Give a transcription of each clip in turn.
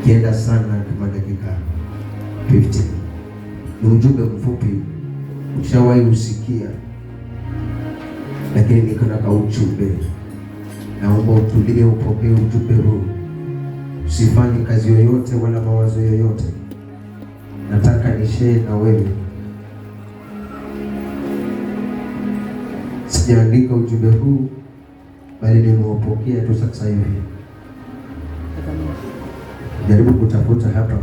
ikienda sana kama dakika 50. Ni ujumbe mfupi, ushawahi usikia, lakini niko na ujumbe. Naomba utulie, upokee ujumbe huu. Usifanye kazi yoyote wala mawazo yoyote. Nataka nishare na wewe. Sijaandika ujumbe huu, bali nimeupokea tu sasa hivi. Jaribu kutafuta hapa,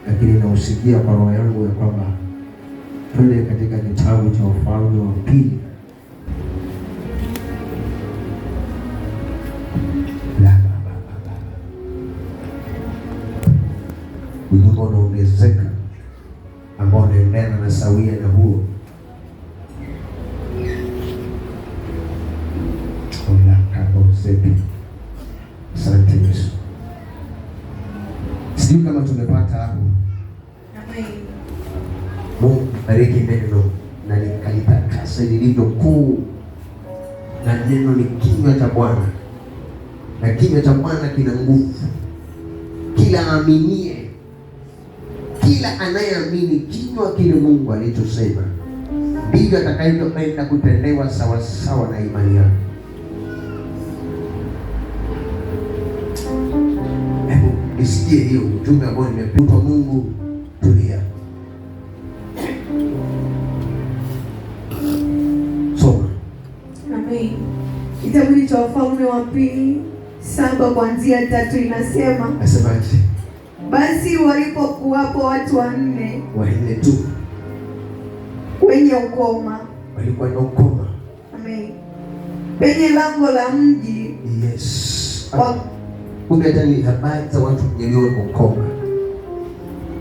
lakini nausikia kwa roho yangu ya kwamba twende katika kitabu cha Wafalme wa Pili. Ujumbe unaongezeka ambao unaendana na sawia na huo. Asante Yesu. Sijui kama tumepata hapo. Mungu bariki neno na likalitakasa lilivyo kuu, na neno ni kinywa cha Bwana, na kinywa cha Bwana kina nguvu. Kila aminie, kila anayeamini kinywa kile Mungu alichosema, ndivyo atakavyoenda kutendewa sawa sawa na imani yake. Nisikie hiyo ujumbe ambao nimeputwa. Mungu, tulia. Soma. Amen. Kitabu cha Wafalme wa Pili 7 kuanzia 3 inasema. Nasemaje? Basi walipokuwapo watu wanne tu wenye ukoma. Walikuwa na ukoma. Amen. Penye lango la mji. Yes. Kumbe ni habari za watu wenye ukoma.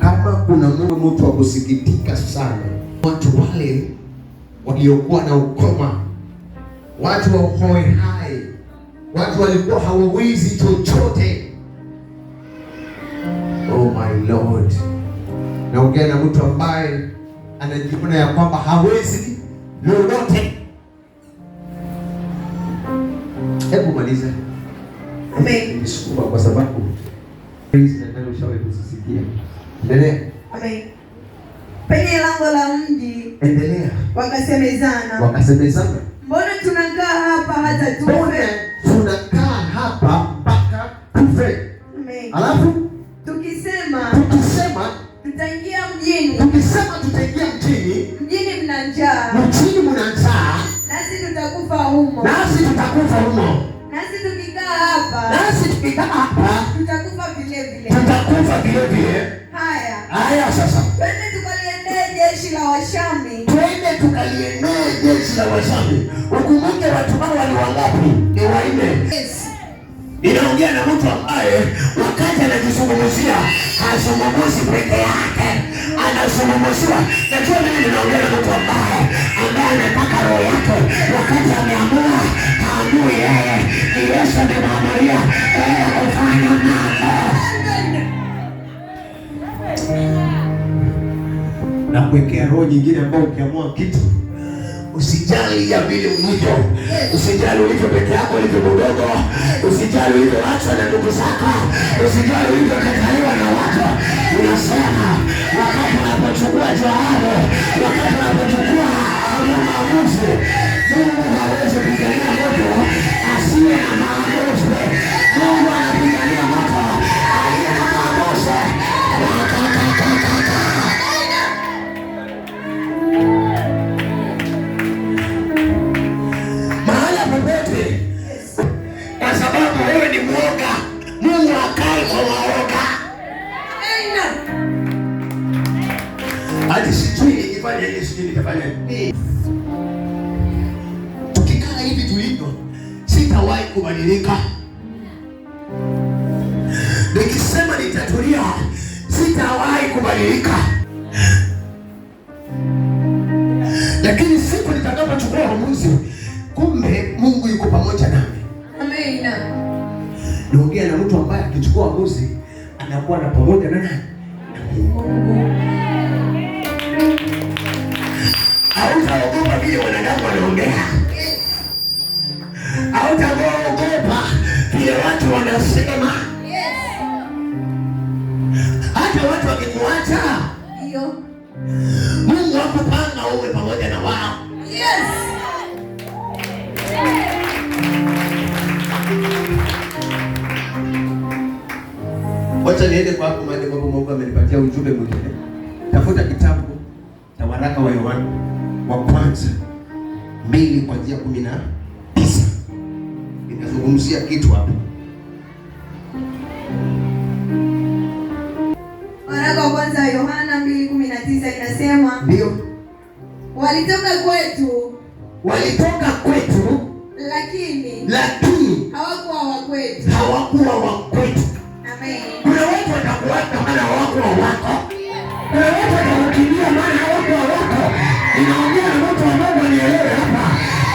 Kama kuna mtu wa kusikitika sana, watu wale waliokuwa na ukoma, watu wa hoi hai, watu walikuwa hawawezi chochote. Oh my Lord. Naongea na mtu ambaye anajiona ya kwamba hawezi lolote. Hebu maliza. Amen. Nisukuma kwa sababu hizi nataka ushauri kusisikia. Endelea. Amen. Penye lango la mji. Endelea. Wakasemezana. Mbona tunakaa hapa hata tufe? Mbona tunakaa hapa mpaka tufe? Amen. Alafu tukisema tutaingia mjini. Tukisema tutaingia mjini. Mjini mna njaa. Mjini mna njaa. Nasi tutakufa humo. Nasi tukikaa hapa tutakufa vile vile. Haya sasa. Twende tukaliendee jeshi la Washami. Ukumbuke watu hao ni wangapi? Ni 4. Yes. Ninaongea na mtu ambaye wakati anajizungumzia hazungumzi peke yake, anazungumziwa. Najua mimi ninaongea na mtu ambaye anataka roho yake wakati ameamua haamui yeye. Ni Yesu amemwamulia kufanya mambo. Na kuwekea roho nyingine ambayo ukiamua kitu usijali ya vile ulivyo, usijali ulivyo peke yako, ulivyo mdogo, usijali ulivyo watu na ndugu zako, usijali ulivyo kataliwa na watu. Unasema wakati unapochukua jawabu, wakati unapochukua maamuzi, Mungu hawezi kupigania moto asiye na maamuzi. Mungu anapigania moto aliye na maamuzi. Kwa sababu wewe ni mwoga, Mungu akae kwa waoga. Hadi sijui nifanye nini, sijui nitafanya nini. Tukikaa hivi tulivyo, sitawahi kubadilika. Nikisema nitatulia, sitawahi kubadilika. Lakini siku nitakapochukua uamuzi, kumbe Mungu yuko pamoja nami. Amen. Naongea na mtu ambaye akichukua uamuzi anakuwa na pamoja na nani? Mungu. Hautaogopa vile wanadamu wanaongea. Hautaogopa vile watu wanasema. Ndio. Mungu hakupanga uwe pamoja na wao. Yes. Wacha niende kwa hapo maana Mungu amenipatia ujumbe mwingine. Tafuta kitabu cha waraka wa Yohana wa kwanza 2:19. Inazungumzia kitu hapo. Waraka wa kwanza Yohana 2:19 inasema, ndio. Walitoka kwetu, lakini hawakuwa wa kwetu. Amen. Kuna watu watakuacha maana hawakuwa wako. Kuna watu watakukimbia maana hawakuwa wako. Ninaongea na watu wa Mungu nielewe hapa.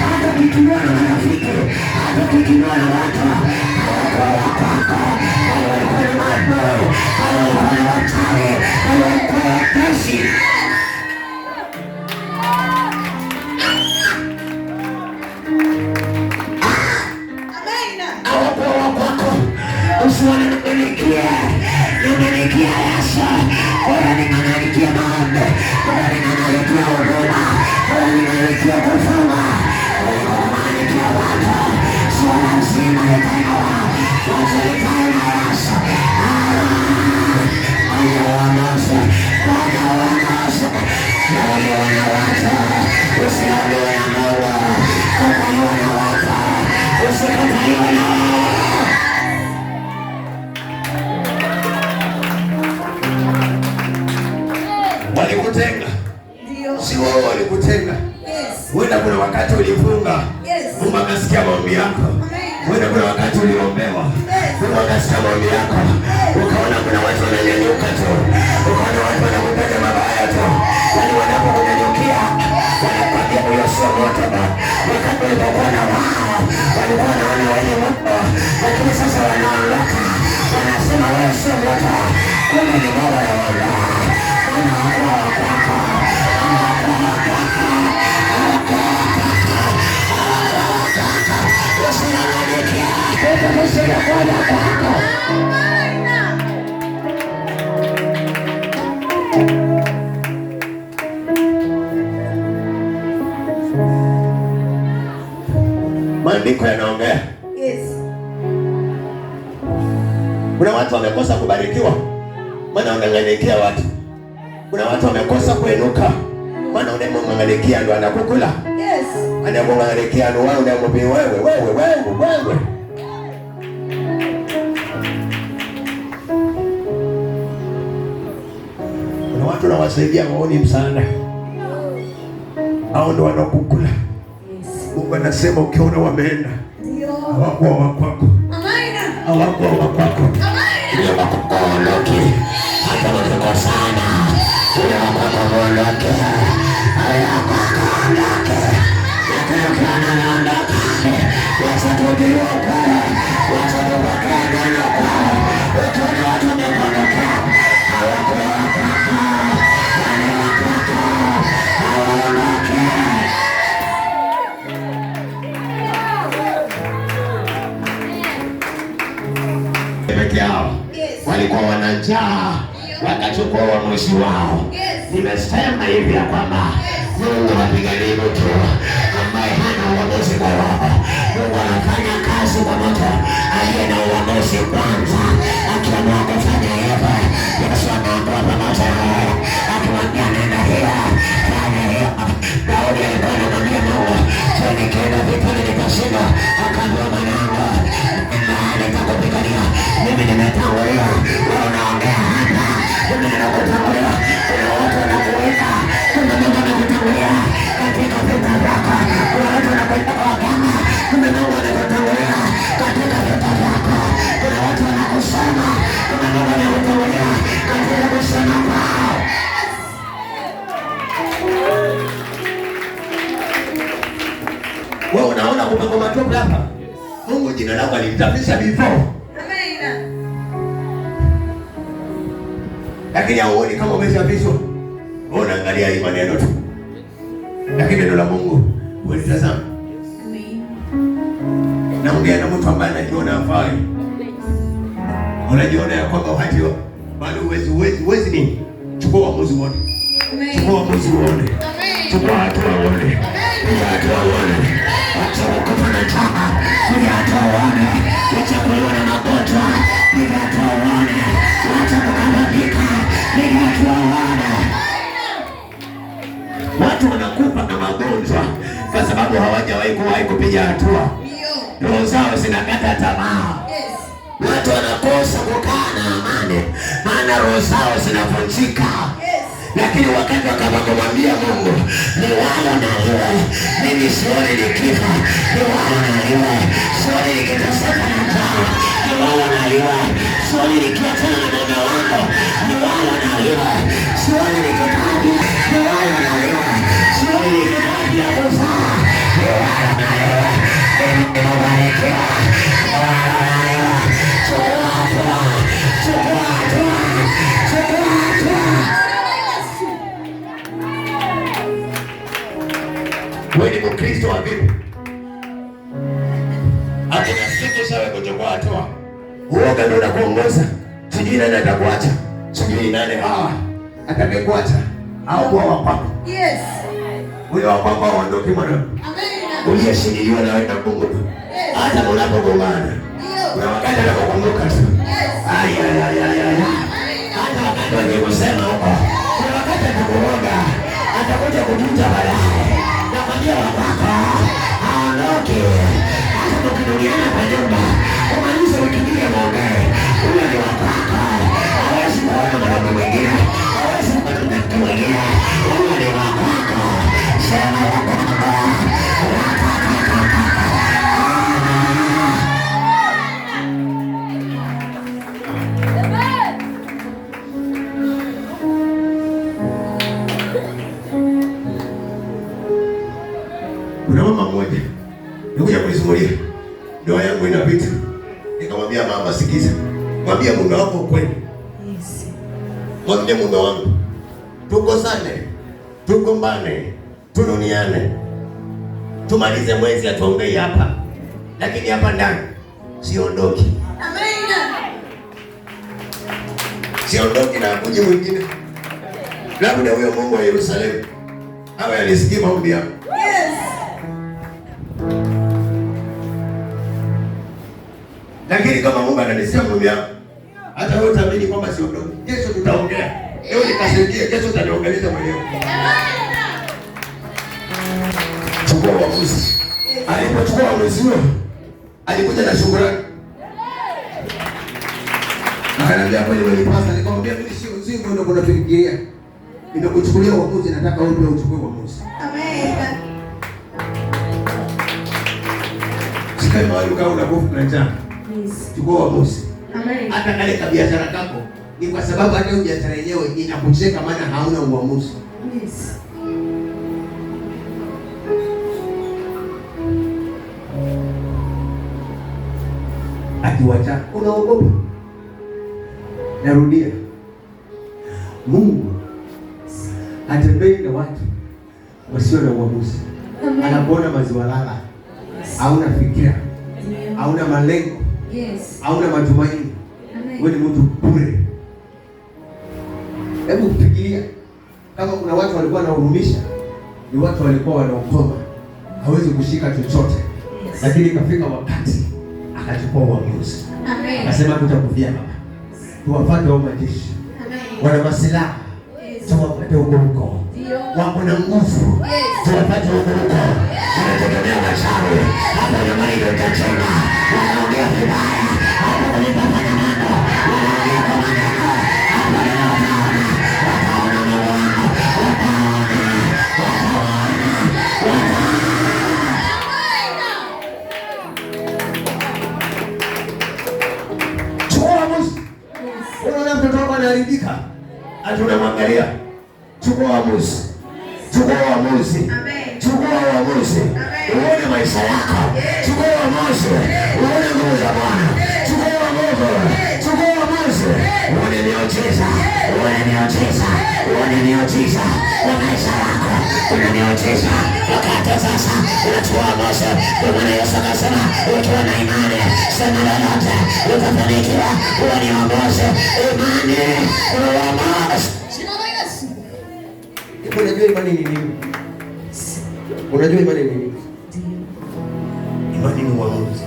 Hata kikiwa na marafiki, hata kikiwa na watu hawakuwa wako. Hawakuwa na mambo, hawakuwa na wachawi, hawakuwa wakazi. Usiwanungunikia Yesu, unanungunikia maombi, unanungunikia huduma, unanungunikia kufunga, unanungunikia watu. Sio lazima nikawa wazikae na Yesu. Wanawasa usiambiwe na Mungu, ukaiwa na watu, usikataliwe na walikutenga. Ndio. Si wao walikutenga. Yes. Wewe kuna wakati ulifunga. Yes. Mungu akasikia maombi yako. Wewe kuna wakati uliombewa. Yes. Mungu akasikia maombi yako. Ukaona kuna watu wananyanyuka tu. Ukaona watu wanakupenda mabaya tu. Wale wanapokunyanyukia wanakwambia huyo sio moto ba. Wakati ulipokuwa na wao walikuwa wanaona wenye moto. Lakini sasa wanaondoka. Wanasema wewe sio moto. Kumbe ni baba ya Allah. Maandiko yanaongea. Yes. Kuna watu wamekosa kubarikiwa maana unang'anikia watu. Kuna watu wamekosa kuenuka maana unamng'anikia ndo anakukula. Yes. Anamng'anikia ndo wewe unamwambia wewe. Kuna watu nawasaidia waoni msaada. Hao ndo wanakukula. Mungu anasema ukiona wameenda, hawakuwa wa kwako. Hawakuwa wa kwako. Ndio wakuondoke. Hata wakikosana, ndio wakuondoke. Hawakuondoke. Ukiona anaondoka, wasatujua kwa. Wasatupakana kwa. Ukiona watu wameondoka, hawakuwa wa kwako. Wale wa kwako, hawaondoke. Peke yao. Yes. Walikuwa wanajaa wakachukua uamuzi wao. Yes. Nimesema hivi ya kwamba Mungu hapigani mtu ambaye hana uamuzi kwa roho. Mungu anafanya kazi kwa mtu aliye na uamuzi kwanza. Akiamua kufanya hivyo, Yesu anaondoa pamoja naye akimwambia nenda hiyo, fanya hiyo. Daudi alikuwa anamwambia Mungu, nikienda vitani nikashinda, akaambiwa mwanangu, nitakupigania. Mimi nimetangulia, wewe unaongea hapa. Mimi ninakutangulia, kuna watu wanakuweka, kuna Mungu anakutangulia katika vita vyako. Kuna watu wanakuweka kwa waganga, kuna Mungu anakutangulia katika vita vyako. Kuna watu wanakusema, kuna Mungu anakutangulia katika kusema kwao. Wewe unaona kupanga matope hapa? Mungu jina lako alimtafisha before. Lakini hauoni kama umeshafishwa. Wewe unaangalia hii maneno tu. Lakini neno la Mungu ulitazama. Naongea na mtu ambaye anajiona afai. Unajiona ya kwamba hajio bado uwezi nini? Chukua uamuzi uone. Chukua uamuzi uone. Chukua hatua uone. Piga hatua uone. Acha kufa na njaa. Piga hatua uone. Acha kuwa na magonjwa. Piga hatua uone. Acha kukabadilika. Piga hatua uone. Watu wanakufa na magonjwa kwa sababu hawajawahi kupiga hatua. Roho zao zinakata tamaa. Watu wanakosa kukaa na amani, maana roho zao zinavunjika. Lakini wakati wakamwambia Mungu, ni wala na liwe, mimi sioni nikifa, ni wala na liwe, sioni nikiteseka na njaa, ni wala na liwe, sioni nikiachana na mume wangu, ni wala na liwe, sioni nikitaji, ni wala na liwe, sioni nikitaji ya kuzaa, ni wala na liwe, mimi nimebarikiwa, ni wala na liwe. Chukua hatua, chukua hatua, chukua hatua. Wewe ni Mkristo wa vipi? Hakuna siku sawa kuchukua hatua. Uoga ndio unakuongoza. Sijui nani atakuacha. Sijui nani atakayekuacha. Au kwa wapako. Yes. Huyo wapako aondoke mwanangu. Amen. Uliyeshindiliwa na wewe na Mungu. Hata unapogombana. Kuna wakati anapokumbuka tu. Ay. Hata wakati waliposema huko. Kuna wakati atakuroga. Atakuja kujuta baadaye. Nakwambia wapako aondoke. Hata tukiduniana kwa nyumba. Umalize wiki mbili muongee. Huyo ni wapako. Hawezi kuona mwanaume mwingine. Hawezi kuona mtu mwingine. Huyo ni wapako. Sema wapako. Kuna mama mmoja nikuja kunisimulia ndoa yangu inapita. Nikamwambia mama, sikiza, mwambie mume wako kweli. Yes. Mwambie mume wangu tukosane, tugombane, tununiane, tumalize mwezi atuongei hapa, lakini hapa ndani siondoki. Amen. Siondoki na kuja mwingine. Labda huyo Mungu wa Yerusalemu awe alisikia maombi yangu. Yes. Lakini kama Mungu ananisikia maombi yangu, hata wewe utaamini kwamba siondoki. Kesho tutaongea. Leo nikasikia, kesho utaniongeleza mwenyewe. Chukua uamuzi. Alipochukua uamuzi huo, alikuja na shukrani. Akaniambia kwani wewe pasta, nikamwambia mimi sio mzigo ndio kunafikiria. Nimekuchukulia uamuzi, nataka wewe pia uchukue uamuzi. Amen. Sikai mahali ukawa unabofu na njaa. Chukua uamuzi. Amen. Hata kale biashara kako ni kwa sababu hata biashara yenyewe inakucheka, maana hauna uamuzi. Yes. Akiwacha unaogopa. Narudia, Mungu hatembei na watu wasio na uamuzi. Anakuona maziwa lala, hauna fikira, hauna malengo, hauna matumaini. Wewe ni mtu bure. Hebu fikiria kama kuna watu walikuwa wanahurumisha, ni watu walikuwa wanaokoma, hawezi kushika chochote, lakini ikafika wakati akachukua uamuzi. Akasema tutakufia hapa, tuwapate wa majeshi, wana masilaha, tuwapate huko, wako na nguvu, tuwapate huko, wanategemea mashauri, hapa na maisha utachoma, wanaongea vibaya, hapa walipofanya mambo, wanaongea kwa maneno, hapa wataona, unaona mtoto wako anaharibika, hatuna mwangalia. Chukua uamuzi. Chukua uamuzi. Amen. Chukua uamuzi. Uone maisha yako. Chukua uamuzi. Uone nguvu za Bwana. Chukua uamuzi. Chukua uamuzi. Uone miujiza. Uone miujiza. Uone miujiza. Kwa maisha yako. Uone miujiza. Wakati sasa unachukua uamuzi. Kwa maana Yesu akasema ukiwa na imani, sema lolote utafanikiwa. Uone uamuzi. Imani. Uamuzi. Unajua imani ni nini? Unajua imani ni nini? Imani ni uamuzi.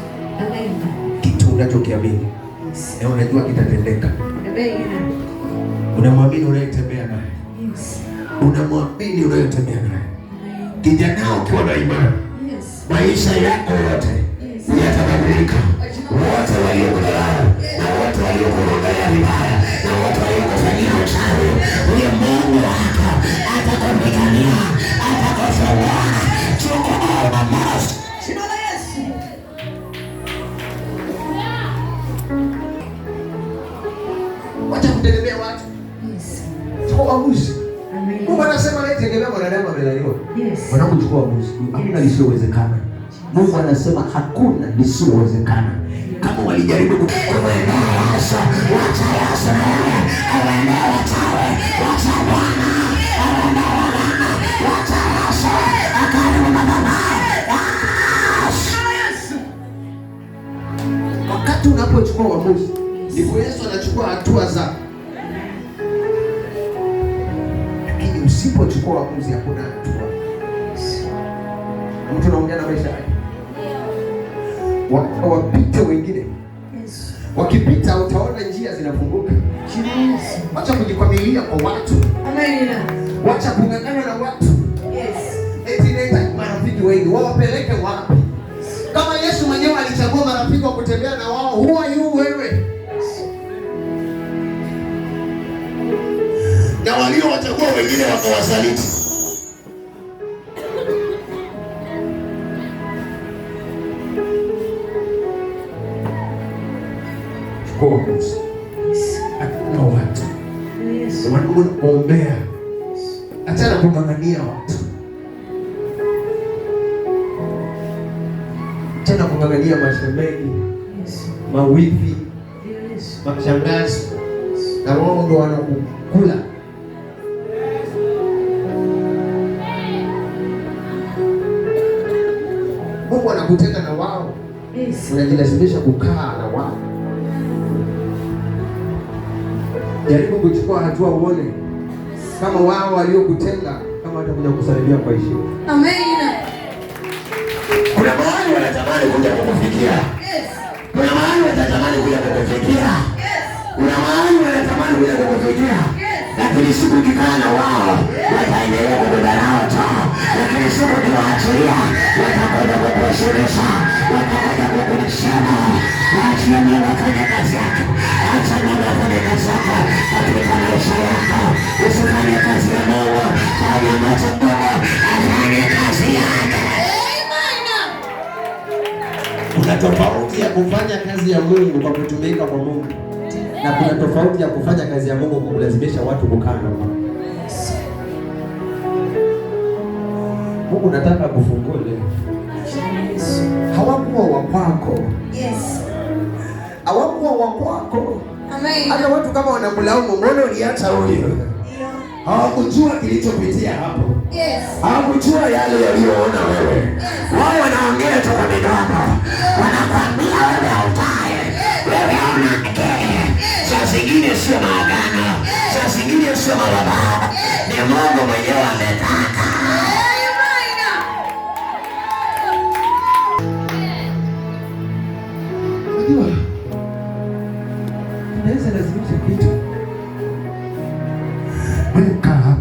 Kitu unachokiamini. Na unajua kitatendeka. Unamwamini unayetembea naye. Unamwamini unayetembea naye. Kijana ukiwa na imani, maisha yako yote yatabadilika. Wote waliokudharau na wote waliokuongelea vibaya na wote waliokufanyia uchawi, huyo Mungu wako atakupigania, atakufungua. Chukua maamuzi. Jina la Yesu. Wacha kutegemea watu. Chukua maamuzi. Mungu anasema wewe tegemea mwanadamu amelaliwa. Mwanangu, chukua maamuzi. Hakuna lisiowezekana. Mungu anasema hakuna lisiowezekana. Kama walijaribu kukuondoa Yesu, wacha Yesu awaondoe watawe, wacha Bwana awaondoe wana, wacha Yesu akaribu na mama. Wakati unapochukua uamuzi, ndipo Yesu anachukua hatua za. Lakini usipochukua uamuzi, hakuna hatua. Mtu anaongea na maisha yake. Wapite wengine. Wakipita utaona njia zinafunguka. Wacha kujikwamilia kwa watu. Amen. Wacha kung'ang'ana na watu. Eti nenda marafiki wengi, wawapeleke wapi? Kama Yesu mwenyewe alichagua marafiki wa kutembea na wao, huwa yu wewe. Na waliowachagua wengine wakawasaliti. Hakuna watu wanaombea, achana kung'ang'ania watu, achana kung'ang'ania mashemeji, mawifi, mashangazi, na wao ndo wanakukula. Mungu anakutenga na wao, unajilazimisha kukaa na wao. Jaribu kuchukua hatua uone kama wao waliokutenga kama watakuja kusalimia kwa heshima. Amen. Kuna mahali wanatamani kuja kukufikia. Kuna mahali wanatamani kuja kukufikia. Kuna mahali wanatamani kuja kukufikia. Lakini siku ukikaa na wao wataendelea kukudharau tu. Lakini siku ukiwaachilia watakwenda kukuheshimisha, watakwenda kukuheshimu. Achia Mungu afanye kazi yako. Acha Mungu afanye kazi yako katika maisha yako. Usifanye kazi ya Mungu kama macho Mungu afanye kazi yake. Kuna tofauti ya kufanya kazi ya Mungu kwa kutumika kwa Mungu, na kuna tofauti ya kufanya kazi ya Mungu kwa kulazimisha watu kukaa na Mungu. Mungu nataka kufungue leo. Hawakuwa wa kwako. Hawakuwa wa kwako. Amen. Hata watu kama wanamlaumu, mbona uliacha huyo? Hawakujua kilichopitia hapo. Hawakujua yale yaliyoona wewe. Wao wanaongea tu kwa midomo. Wanakwambia wewe haufai. Wewe hauna akili. Saa zingine sio maagano. Saa zingine sio mabarabara. Ni Mungu mwenyewe ametaka. Unajua, tunaweza lazimisha kitu. Wewe kaa hapa.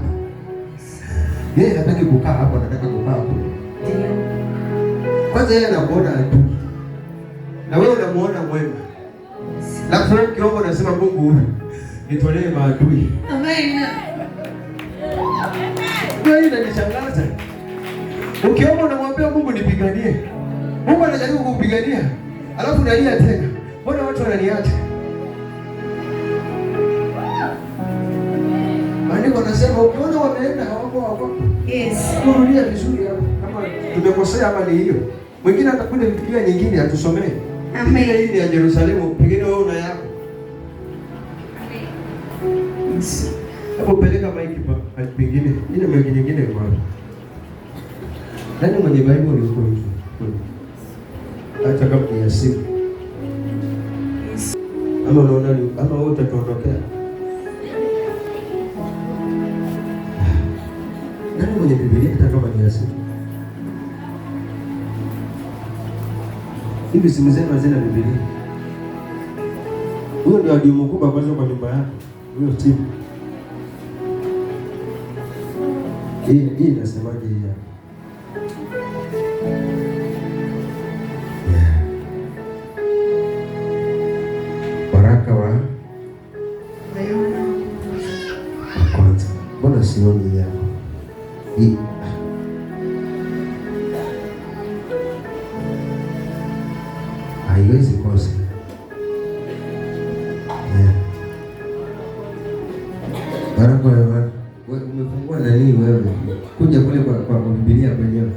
Yeye hataki kukaa hapa, anataka kukaa hapo. Kwanza yeye anakuona tu. Na wewe unamuona mwema. Na kwa hiyo kiomba unasema Mungu nitolee maadui. Amen. Wewe unanishangaza. Ukiomba unamwambia Mungu nipiganie. Mungu anajaribu kukupigania. Alafu unalia tena. Mbona watu wananiacha? Maandiko yanasema ukiona wameenda hawako wako. Kurudia vizuri hapo. Kama tumekosea hapa ni hiyo. Mwingine atakwenda Biblia nyingine atusomee. Amen. Hii ni ya Yerusalemu, pengine wewe una yako. Hapo peleka maiki pengine. Ile maiki nyingine kwa hapo. Nani mwenye Biblia ni uko hivi? Hata kama ni ya simu. Ama unaona ama wewe utaondokea. kwenye Biblia hata kama ni asili. Hivi simu zenu hazina Biblia? Huyo ndio adui mkubwa kwanza kwa nyumba yako. Huyo timu. Hii inasemaje hii hapa? Waraka wa kwanza. Mbona sioni yako? Hii haiwezi kosa. Waraka wa wewe umefungua nani wewe? Kuja kule kwa Biblia kwenyewe.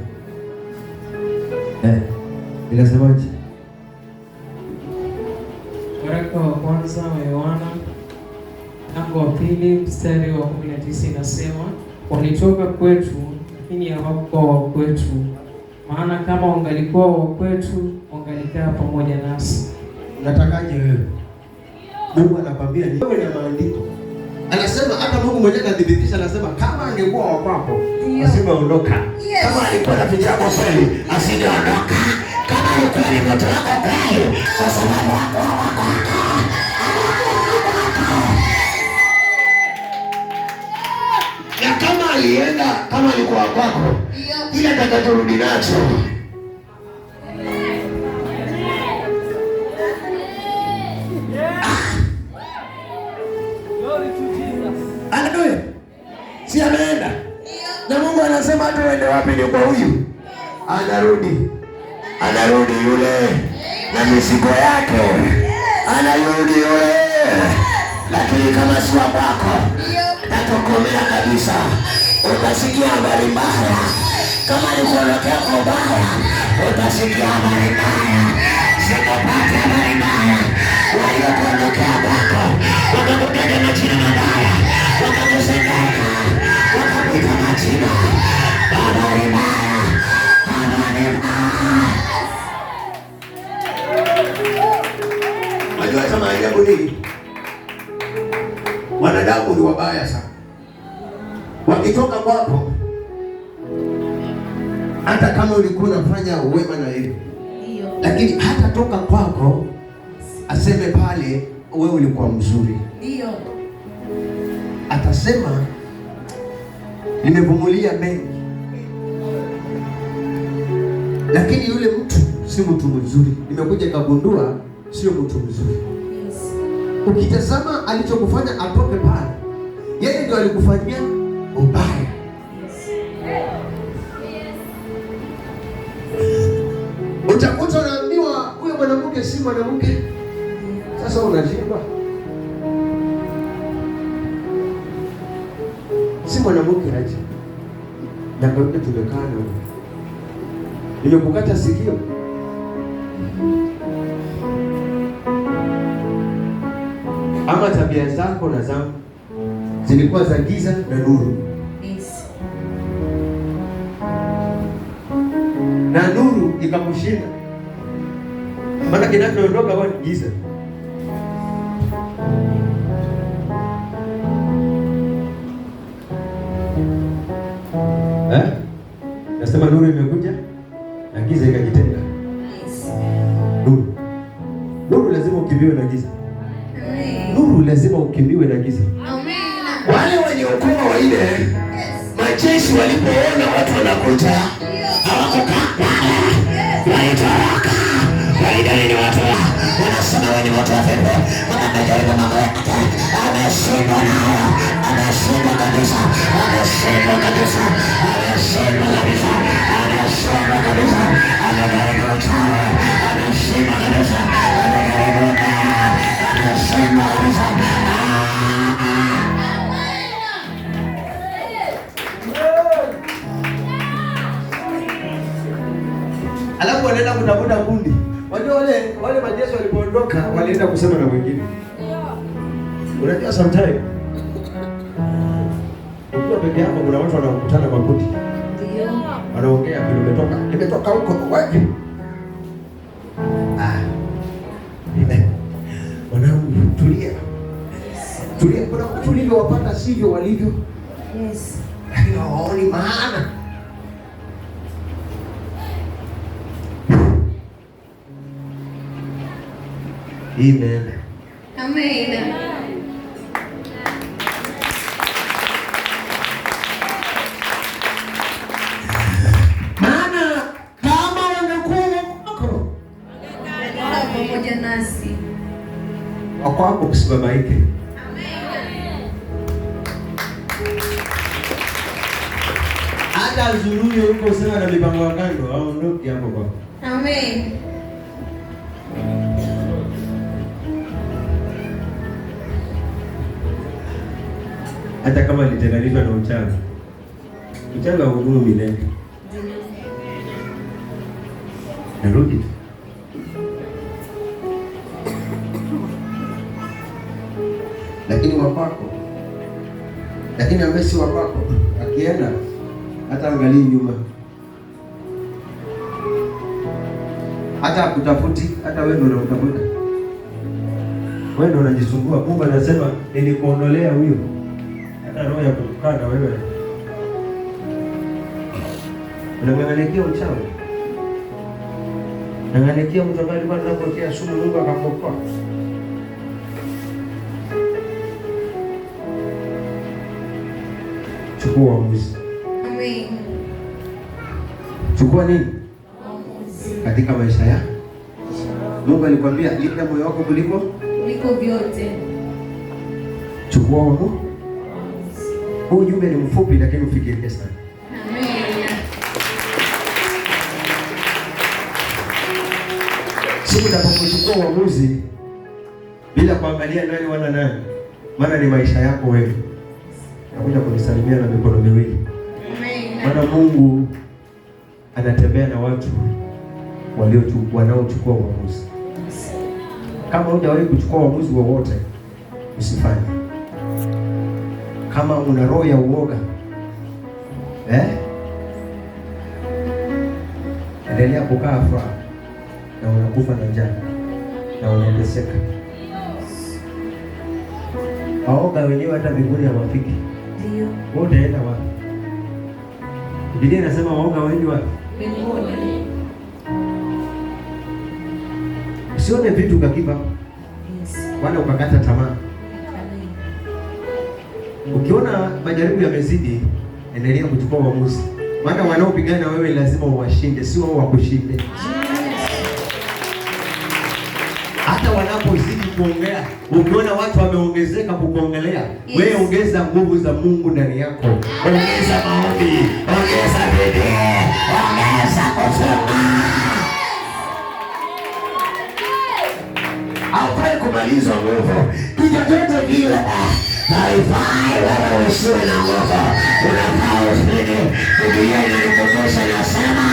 Inasemaje? Waraka wa kwanza wa Yohana mlango wa 2 mstari wa 19 inasema, walitoka kwetu lakini hawakuwa wa kwetu, maana kama wangalikuwa wa kwetu wangalikaa pamoja nasi. Unatakaje wewe? Mungu anakwambia ni wewe na maandiko. Anasema hata Mungu mwenyewe kadhibitisha, anasema kama angekuwa wa kwako asingeondoka. Kama alikuwa rafiki yako kweli asingeondoka. Kama alikuwa ni mtoto wako kweli, kwa sababu wako. Na kama alienda, kama alikuwa kwako, ile atakayorudi nacho. Haleluya. Si ameenda. Na Mungu anasema hata uende wapi ni kwa huyu. Anarudi yule na mizigo yake. Anarudi yule. Lakini kama si wako, natokomea kabisa. Utasikia habari mbaya. Kama nikuondokea kwa ubaya, utasikia habari mbaya. Sikupata habari mbaya. Waliokuondokea kwako wakakutaja majina mabaya, wakakusengenya, wakakuita majina. Habari mbaya. Unajua kama ajabu nini? Wanadamu ni wabaya sana. Wakitoka kwako, hata kama ulikuwa unafanya wema na yeye, lakini hata toka kwako aseme pale wewe ulikuwa mzuri. Ndio. Atasema nimevumilia mengi. Lakini yule mtu si mtu mzuri. Nimekuja kugundua sio mtu mzuri. Ukitazama alichokufanya atoke pale, yeye ndio alikufanyia ubaya. Utakuta unaambiwa huyo mwanamke si mwanamke. Sasa unashindwa. Si mwanamke aje. Na kwa nini tumekaa na nimekukata sikio? Ama tabia zako na zangu zilikuwa za giza na nuru. Yes. Na nuru ikakushinda. Maana kinachoondoka huwa ni giza. Nasema nuru imekuja na giza ikajitenga. Yes. Nuru lazima ukimbiwe na giza. Nuru lazima ukimbiwe na giza. Amen. Wale wenye ukoma wa ile majeshi walipoona watu wanakuja hawakukaa pale. Walitoroka. Walidhani ni watu wanasema wewe ni watu wa pepo. Wanajaribu mambo yake. Ameshindwa nayo. Ameshindwa kabisa. Ameshindwa kabisa. Ameshindwa kabisa. Ameshindwa kabisa. Amejaribu uchawi. Ameshindwa kabisa. Amejaribu ubaya. Ameshindwa kabisa. Alafu wanaenda kutafuta kundi. Wajua wale majeshi walipoondoka walienda kusema na wengine. Unajua sometimes ukiwa peke yako kuna watu wanakutana kwa kundi. Ndio. Wanaongea vile nimetoka huko wapi? Wanangu tulia. Tulia, kuna watu walivyowapata sivyo walivyo. Yes. lakini hawaoni maana. Amen. Amen. Maana kama wangekuwa pamoja nasi, wako hapo kusibabaike. Hata Zuluyo huko sema na mipango ya kando aondoke hapo kwa. Amen. Hata kama litenganishwa na uchawi. Uchawi haudumu milele. Narudi. Lakini wapako. Lakini ambaye si wapako akienda hata angalia nyuma. Hata kutafuti, hata wewe ndio unatafuta. Wewe ndio unajisumbua. Mungu anasema nilikuondolea huyo. Hata roho ya kukana wewe. Unang'ang'ania uchawi. Unang'ang'ania mtu ambaye alikuwa anapokea sumu, Mungu akapokoa. Chukua uamuzi. Amen. Chukua nini? Katika maisha yako. Mungu alikwambia linda moyo wako kuliko vyote. Chukua uamuzi. Huu ujumbe ni mfupi lakini ufikirie sana. Amen. Siku utakapochukua uamuzi bila kuangalia nani wala nani, maana ni maisha yako wewe. Nakuja kunisalimia na mikono miwili. Amen. Maana Mungu anatembea na watu wanaochukua uamuzi. Kama hujawahi kuchukua uamuzi wowote, usifanye. Kama una roho ya uoga, endelea kukaa furaha na unakufa na njaa na unaongezeka. Waoga wenyewe hata mbinguni hawafiki. Ndio. Wewe utaenda wapi? Biblia inasema waoga waende wapi? Mbinguni. Usione vitu ukakipa. Yes. Wala ukakata tamaa. Amen. Ukiona majaribu yamezidi, endelea kuchukua uamuzi. Maana wanaopigana na wewe lazima uwashinde, sio wao wakushinde. Hata wanapozidi kuongea, ukiona watu wameongezeka kukuongelea, wewe ongeza nguvu za Mungu ndani yako. Ongeza maombi, ongeza bidii, ongeza kusoma. Haufai kumaliza nguvu. Kichochote vile haifai wewe usiwe na nguvu. Unafaa usipige. Biblia inanikumbusha inasema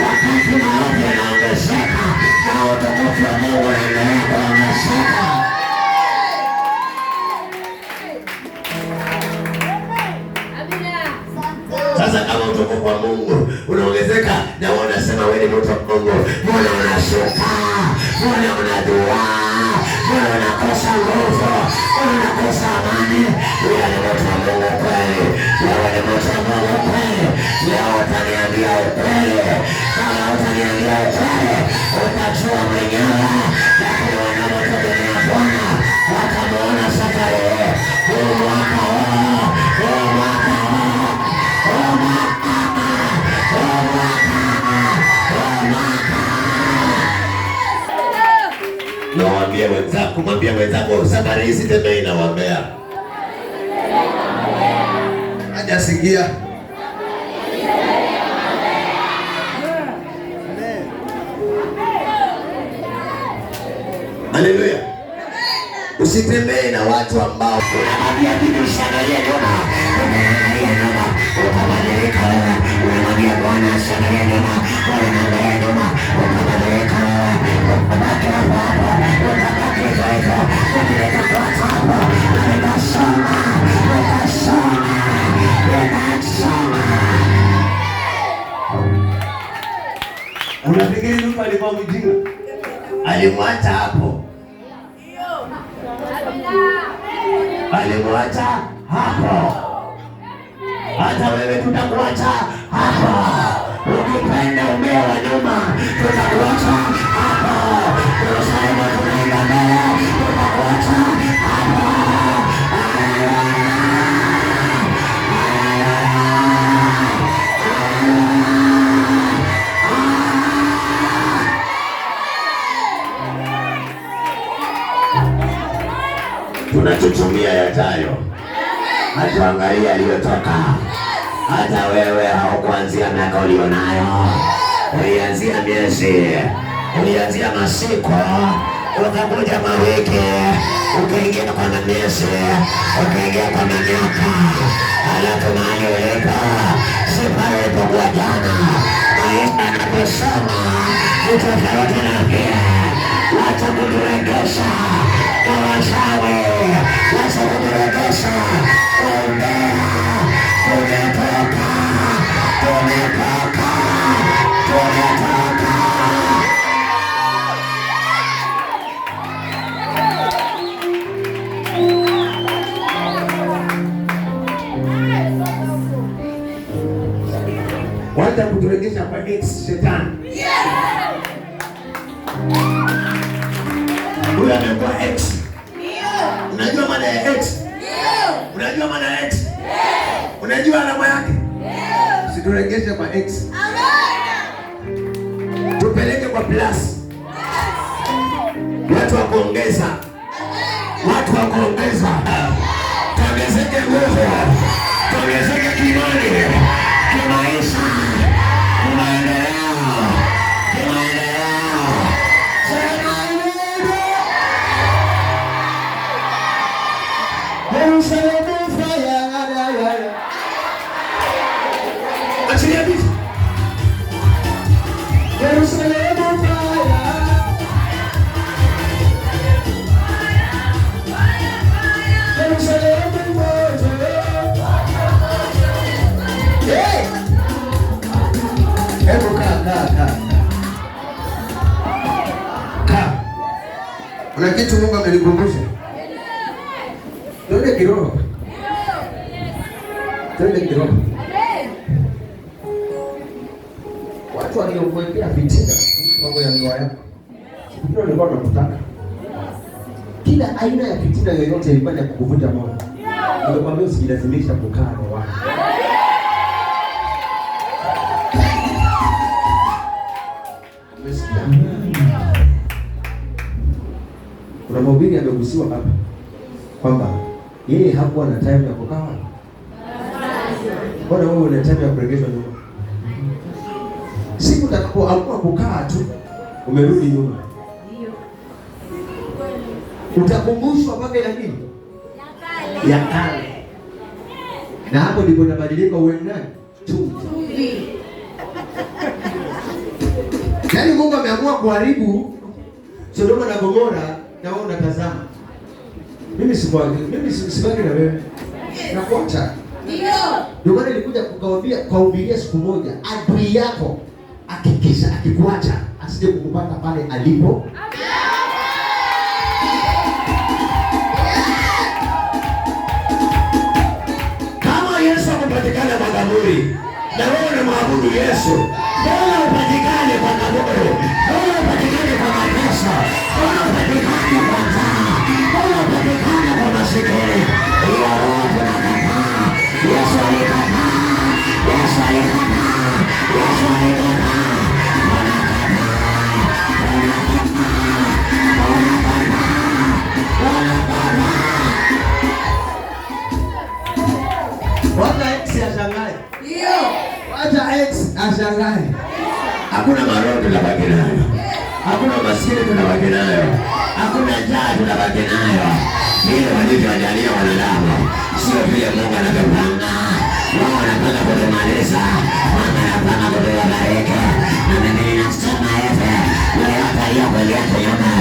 wakati maombi yanaongezeka na utukufu wa Mungu unaendelea kuongezeka. Sasa kama utukufu wa Mungu unaongezeka na unasema wewe ni mtu wa Mungu, mbona unashuka? Mbona unadua? Mbona unakosa nguvu? Mbona unakosa amani? Wewe ni mtu wa Mungu kweli. Wewe ni mtu wa Mungu kweli. Leo utaniambia ukweli. Kama utaniambia ukweli, utajua mwenyewe. Lakini wanapotegemea Bwana watamuona safari huu mwaka huu. Nawaambia wenzako, mwambie wenzako safari hii sitembei na wambea. Hajasikia. Haleluya. Usitembee na watu ambao unamwambia bibi usiangalie nyuma. Unaangalia nyuma, utabadilika wewe. Unamwambia Bwana usiangalie nyuma. Unaangalia nyuma, utabadilika wewe. Utabaki hapo hapo. Utabaki hivyo hivyo. Utabaki hapo hapo. Utasoma. Utasoma. Utasoma. Unafikiri Luka alikuwa mjinga? Alimwacha hapo. Alimwacha hapo. hata wewe tutakuacha hapa. Ukipenda umea wa nyuma, tutakuacha hapa. Tunasema tunaenda mbele, tutakuacha hapa. Tunachuchumia yatayo, hatuangalia aliyotoka. Hata wewe haukuanzia miaka ulionayo, ulianzia miezi, ulianzia masiku, ukakuja mawiki, ukaingia kwa miezi, ukaingia kwa miaka, halafu mahali ulipo si pale ulipokuwa jana. Maisha yanaposoma utofauti na pia. Wacha kuturegesha kwa wachawi, wacha kuturegesha kwa umbea. Tumetoka, tumetoka, tumetoka. Wacha kuturegesha kwa ex shetani. Huyu amekuwa ex. Unajua maana ya ex? Unajua maana ya ex? Unajua alama yake? Situregeshe kwa ex. Tupeleke kwa plus. Watu wa kuongeza. Watu wa kuongeza. Tuongezeke nguvu. Tuongezeke kimani. Kimaisha. Kimaendeleo. Kimaendeleo. Jerusalem fire. Achilia bizi. Jerusalem fire. Jerusalem fire. Hey! Hebu kaa. Kuna kitu Mungu amelikumbusha. Twende kiroho. Twende kiroho. Watu waliokuwekea fitina mambo ya ndoa yako. Ndio nilikuwa nakutaka. Kila aina ya fitina yoyote ilikuwa ya kukuvunja moyo. Nilikwambia usijilazimisha kukaa na watu. Kuna mhubiri amegusiwa hapa kwamba yeye hakuwa na time ya kukaa. Bwana wewe una time ya kuregeshwa nyuma. Siku utakapoamua kukaa tu umerudi nyuma. Ndio. Utakumbushwa mpaka ile nini? Ya kale. Na hapo ndipo unabadilika uwe nani? Chumvi. Yaani Mungu ameamua kuharibu Sodoma na Gomora na wewe unatazama. Mimi sibaki na wewe. Nakuacha. Ndio. Ndio maana nilikuja kukuhubiria siku moja, adui yako hakikisha akikuacha asije kukupata pale alipo. Kama Yesu anapatikana kwa kaburi na wewe unamwabudu Yesu, mbona upatikane kwa kaburi? Mbona upatikane kwa mateso? Mbona upatikane kwa njaa? Mbona upatikane kwa masikini? Hiyo roho tunakataa. Yesu alikataa. Yesu alikataa. Yesu alikataa. Wacha ex ashangae. Ndio. Wacha ex ashangae. Hakuna maroho tunabaki nayo. Hakuna maskini tunabaki nayo. Hakuna njaa tunabaki nayo. Vile walivyojalia wanadamu sio vile Mungu anavyopanga. Mungu anapanga kutumaliza. Mungu anapanga kutubariki. Na mimi ninasema hivi, yoyote aliyokuletea nyuma,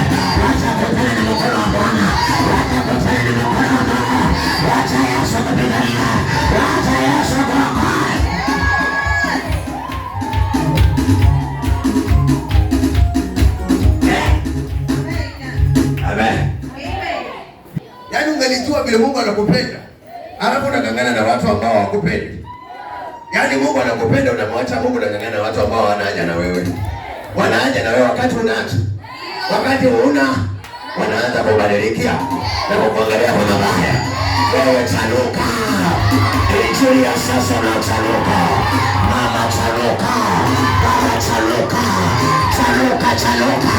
wacha kutana na mkono wa Bwana. Wacha kutana na mkono wa Bwana. Wacha Yesu kupigania. Wacha Yesu kuokoa. Yaani ungelijua vile Mungu anakupenda, alafu unakangana na watu ambao hawakupendi. Yaani Mungu anakupenda, unamwacha Mungu unang'ang'ana na watu ambao wanaja na wewe. Wanaja na wewe wakati unacho. Wakati una wanaanza kubadilikia na kukuangalia kwa mabaya. Wewe chanuka. Injili ya sasa na chanuka. Mama chanuka. Baba chanuka. Chanuka, chanuka.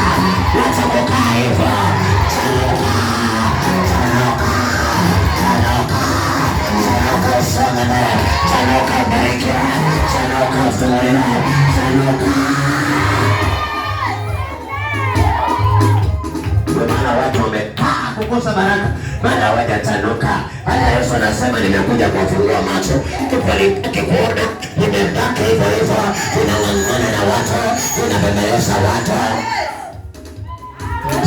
Wacha kukaa hivyo. Chanuka. Chanuka. Chanuka. Chanuka sana. Chanuka barikiwa. Chanuka furika. Chanuka. Maana watu wamekaa kukosa baraka, maana hawajatanuka. Hata Yesu anasema nimekuja kuwafungua macho, kikuona nimebaki hivyo hivyo, unang'ang'ana na watu, unabembeleza watu.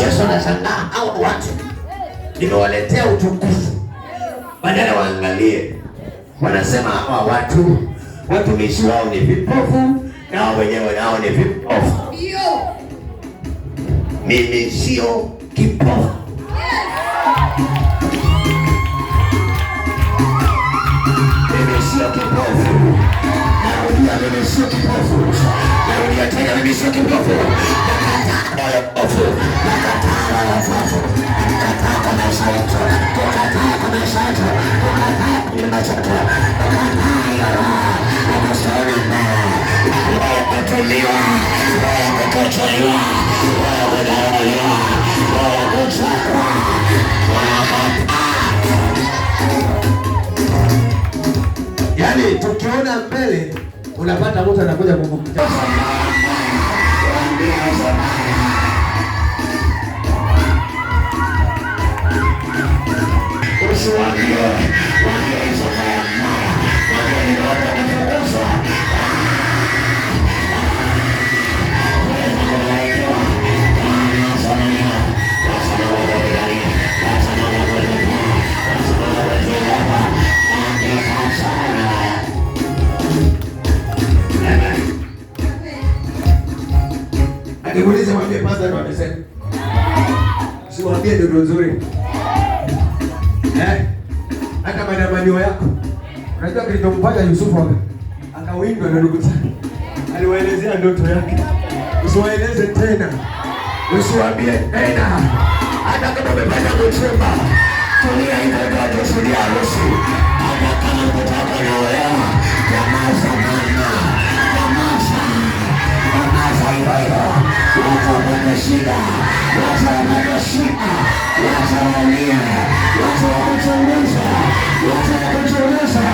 Yesu anashangaa hao watu nimewaletea utukufu, badala waangalie, wanasema hawa watu watumishi wao ni vipofu, na wao wenyewe nao ni vipofu. Mimi sio kipofu. Mimi sio kipofu. Narudia, mimi sio kipofu. Narudia tena, mimi sio kipofu. Nakataa kipofu. Nakataa wafu. Nakataa kwa maisha yetu. Nakataa kwa maisha yetu. Nakataa kwa maisha yetu. Nakataa ya roho. Nakataa mbaya. Roho kutuliwa. Roho kutuliwa. Roho kutuliwa. Roho kuchakwa. Yaani tukiona mbele unapata mtu anakuja kukukuta. Usiwaambie niulize mwambie pastor ndo amesema. Usiwaambie ndio nzuri. Hata manyo yako. Unajua kilichompata Yusufu akawindwa na ndugu zake. Aliwaelezea ndoto yake. Usiwaeleze tena. Usiwaambie tena. Hata kama umepata kuchumba. Tulia hivyo ndio tushuhudia harusi. Hata kama unataka kuolewa, nyamaza mama. Nyamaza. Nyamaza hivyo. Watu wana shida. Watu wana shida. Watu wanalia. Watu wanakuchunguza. Watu wanakuchunguza.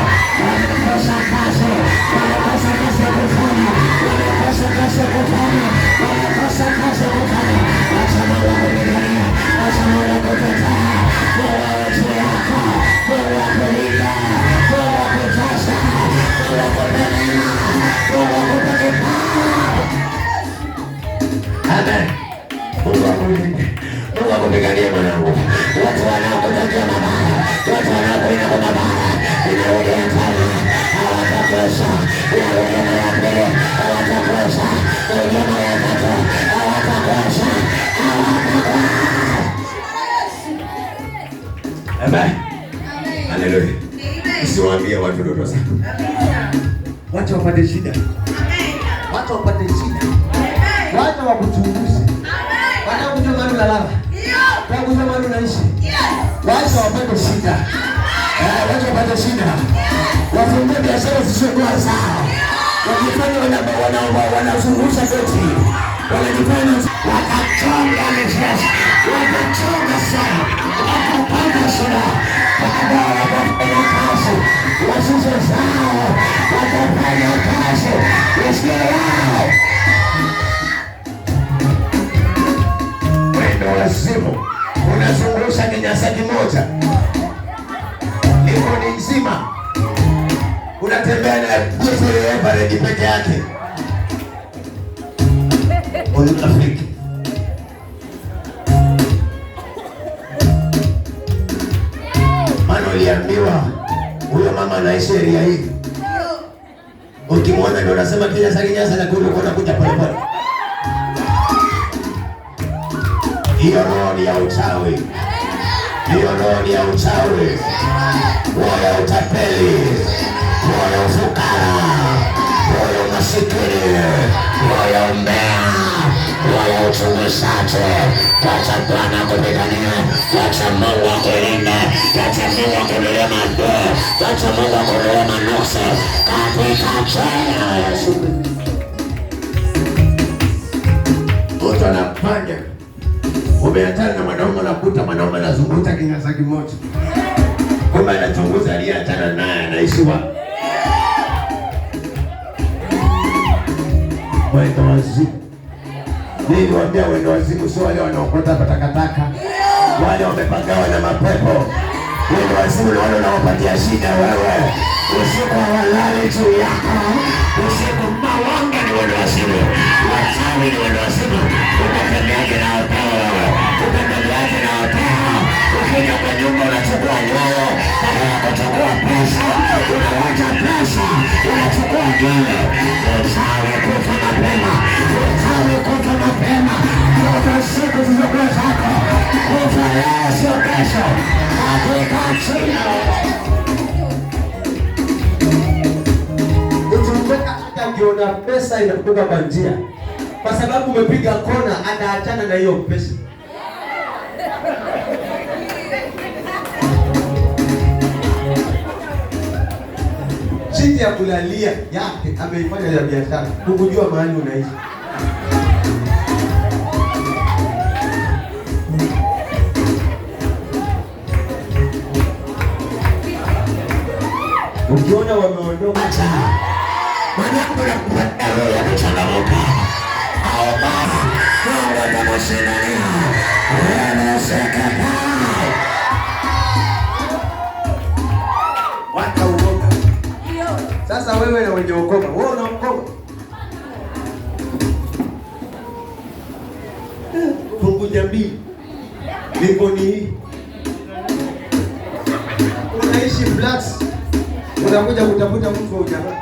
Wanakosa kazi. Wanakosa kazi ya kufanya. Wanakosa kazi ya kufanya. Wanakosa kazi ya kufanya. Watu wanakuangalia. Watu wanakutetea. Wewe watu yako. Wewe wakulinda. Wewe wakutosha. Wewe wakupendelea. Wewe wakupendelea. Amen. Mungu akupiganie mwanangu. Watu wanaokutakia mabaya, watu wanaokuina kwa mabaya, inarudia tena, hawatakwesha. Inarudia mara ya pili, hawatakwesha. Inarudia mara ya tatu, hawatakwesha. Amen. Haleluya. Usiwaambie watu ndoto zako. Wacha wapate shida. Wacha wapate shida. Wacha wakuchunguze. Wacha kujua mahali unalala. Wacha kujua mahali unaishi. Wacha wapate shida. Wacha wapate shida. Wafungue biashara zisizokuwa zao. Wakifanya wanazungusha koti. Wanajifanya wakachonga mishasi. Wakachonga sana. Wakapanga shida. Wakabaya wakafanya kazi. Wasizo zao. Wakafanya kazi. Wasizo yao. Wazimu unazungusha kinyasa kimoja, liko ni nzima, unatembea na Jeffrey Everett peke yake. Unafiki maana uliambiwa huyo mama anaishi area hii, ukimwona ndio unasema kinyasa na kule unakuja polepole. Hiyo roho ni ya uchawi. Hiyo roho ni ya uchawi. Roho ya utapeli. Roho ya ufukara. wala umbea, wala uchunguzaji. Acha Bwana kupigania, acha Mungu akulinde, acha Mungu akuondolee maadui, acha Mungu akuondolee manuksi katika jina la Yesu. Mtu anafanya umeachana na mwanaume, unakuta mwanaume anazunguta kinyasa kimoja, kumbe anachunguza aliyeachana naye anaishi wapi. Wendo wazimu. Niliwaambia wendo wazimu sio wale wanaokota takataka, wale wamepagawa na mapepo. Wendo wazimu ni wale wanaopatia shida wewe. Usiku hawalali juu yako, usiku mawanga ni wendo wazimu, wachawi ni wendo wazimu. Ukatembeaje na hotao wewe, ukatembeaje na hotao. Ukija kwa nyumba unachukua nyayo, unachukua pesa, unawacha pesa, unachukua nyayo. Uchawi kufa mapema, uchawi kufa mapema. Kufa siku zilizokuwa zako, kufa leo sio kesho, katika jina la Yesu. Ukimpeka hata akiona pesa inakutoka kwa njia, kwa sababu umepiga kona, anaachana na hiyo pesa. Chini ya kulalia yake ameifanya ya biashara, kukujua mahali unaishi. Ukiona wameondoka mwanangu na kupata roho ya kuchangamuka au baba roho ya mashindania wanasekata watauoga. Sasa wewe na wenye ukoma, wewe unaokoma. Punguja mbili Likoni hii unaishi Blacks, unakuja kutafuta mtu wa ujamaa.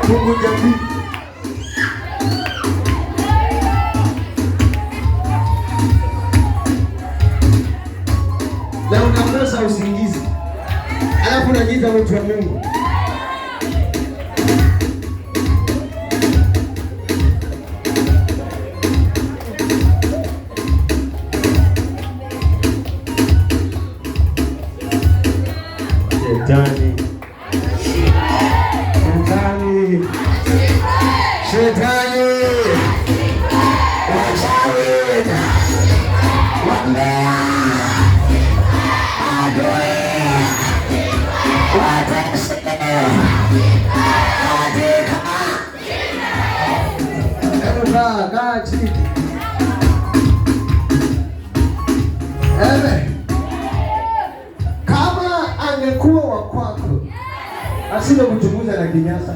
Punguja mbili na unakosa usingizi, alafu unajiita mtu wa Mungu. Shetani, wachawi, wambea, adui, watesi, katika kaa chini. Kama angekuwa wa kwako, asije kuchunguza na kinyasa.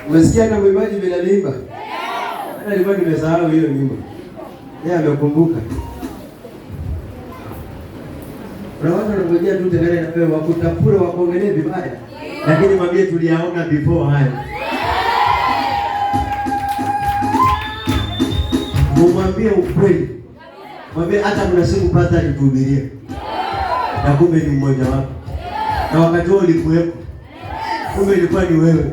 Umesikia na mwimbaji bila limba? Hata alikuwa nimesahau hiyo nyimbo. Yeye amekumbuka. Kuna watu wanangojea tu tena na wewe wakutapura wakuongelee vibaya. Lakini mwambie tuliyaona before haya. Mwambie ukweli. Mwambie hata kuna siku pasta alituhubiria. Na kumbe ni mmoja wapo. Na wakati huo ulikuwepo. Kumbe ilikuwa ni wewe.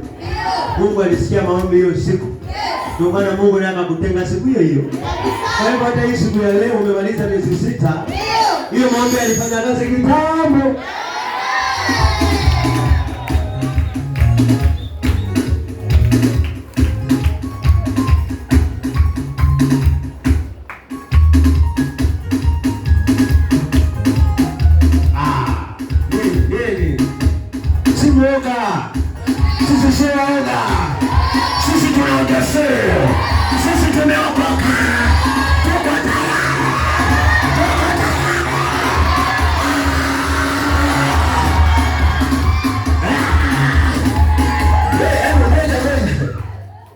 Mungu alisikia maombi hiyo siku. Ndio maana Mungu naye akakutenga siku hiyo hiyo. Kwa hivyo hata hii siku ya leo umemaliza miezi 6. Hiyo maombi alifanya kazi kitambo. Si mwoga. Sisi si waoga. Sisi tuna ujasiri. Sisi tumeokoka. Tuko tayari.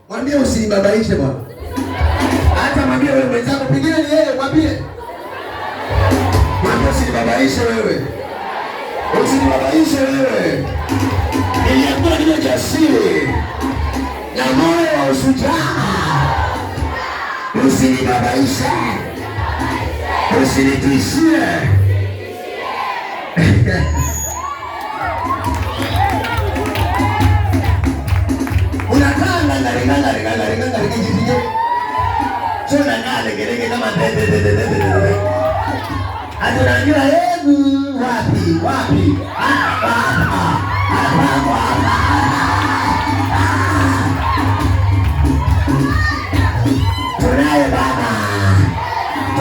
Mwambie usinibabaishe bwana. Hata mwambie wewe mwenzako pengine ni yeye, mwambie. Mwambie usinibabaishe wewe. Usinibabaishe wewe. Niliambiwa niwe jasiri na moyo wa ushujaa. Usinibabaishe. Usinitishie. Unakaa nganga kijijini. Sona ngale gelege kama dede. Anajua hebu wapi?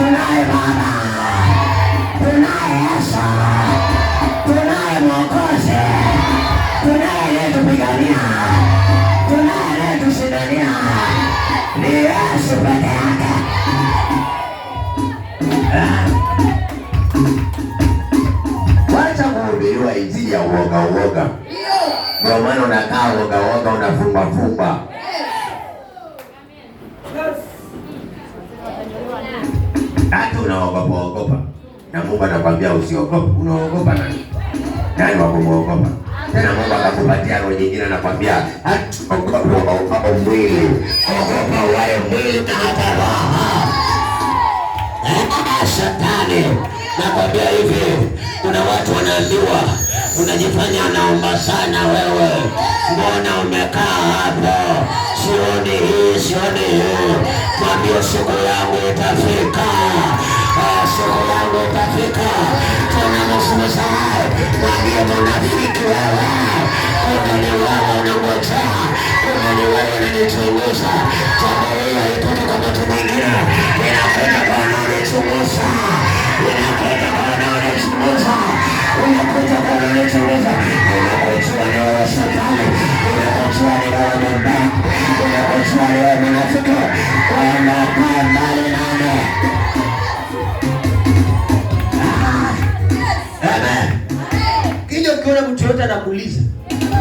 Tunaye Baba. Tunaye Yesu. Tunaye Mwokozi. Tunaye anayetupigania. Tunaye anayetushindania. Ni Yesu peke yake. Wacha kuhubiriwa injili ya uoga. Ndio maana unakaa uoga, unafumba. Hata unaogopa. Na Mungu anakuambia usiogope. Unaogopa nani? Nani wa kumwogopa? Tena Mungu akakupatia roho nyingine anakuambia ogopa mwili. Ogopa wale mwili na hata roho. Shetani, nakwambia hivi, kuna watu wanaambiwa unajifanya anaomba sana wewe. Mbona umekaa hapo? Sioni hii. Mwambie siku yangu itafika. Tena msumsahau. Mwambie mnafiki wewe. Ni wewe unangoja. Ni wewe unanichunguza. Jambo hili haitoki kwa mtu mwingine. Inakwenda kwa unanichunguza. Unakujua ni wewe Shetani. Unakujua ni wewe mbaya. Unakujua ni wewe mnafiki. Unakaa mbali nami. Amen. Kile ukiona mtu yote anakuuliza,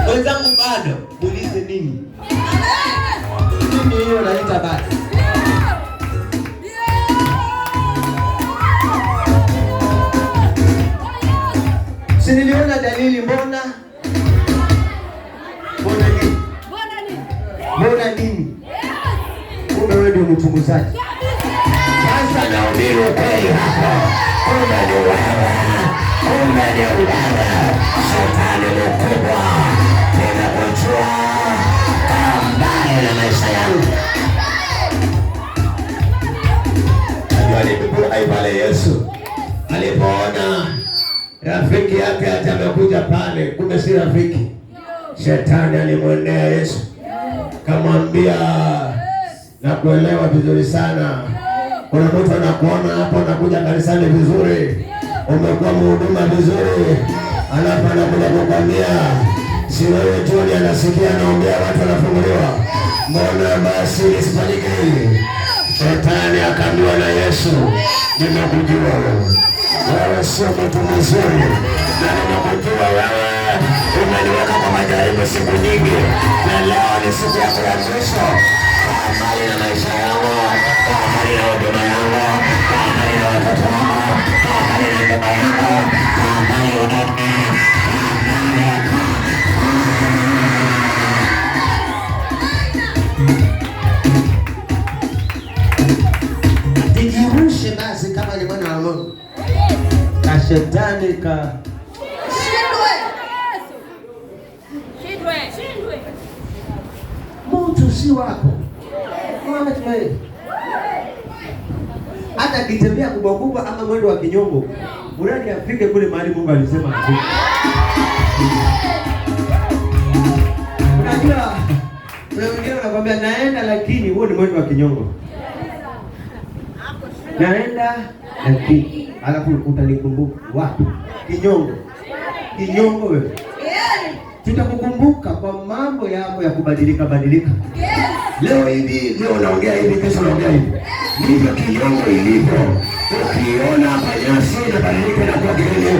wenzangu bado, muulize nini? Nini hiyo naita bado? Si niliona dalili, mbona nini? Kumbe wewe ndio mchunguzaji. Sasa naubiri ukweli hapo. Kumbe ni wewe. Shetani mkubwa. Ninakujua. Kaa mbali na maisha yangu. Najua pale Yesu alipoona rafiki yake hata amekuja pale, kumbe si rafiki. Shetani alimwendea Yesu kamwambia, nakuelewa vizuri sana. Kuna mtu anakuona hapo unakuja kanisani vizuri, umekuwa mhuduma vizuri, alafu anakuja kukwambia si wewe tu anasikia anaombea watu wanafunguliwa. Mbona basi isifanyike hili? Shetani akaambiwa na Yesu, nimekujua wewe sio mtu mzuri, na nimekujua wewe umeniweka kwa majaribu siku nyingi, na leo ni siku yako ya mwisho. Mbali na maisha yangu, mbali na huduma yangu, mbali na watoto wangu, mbali na huduma yangu, mbali na huduma Dijirushe basi kama ni mwana wa Mungu. Na shetani ka shindwe. Mtu si wako. hana tumaini. Hata akitembea kubwa kubwa ama mwendo wa kinyongo, mradi afike kule mahali Mungu alisema afike. Unajua, kuna wengine wanakuambia naenda, lakini huo ni mwendo wa kinyongo. Naenda lakini alafu utanikumbuka wapi? Kinyongo wewe. Tutakukumbuka kwa mambo yako ya kubadilika. Leo hivi, leo unaongea hivi, kesho unaongea hivi. Ndivyo kinyongo ilivyo. Ukiona panyasi inabadilika na kuwa kelele,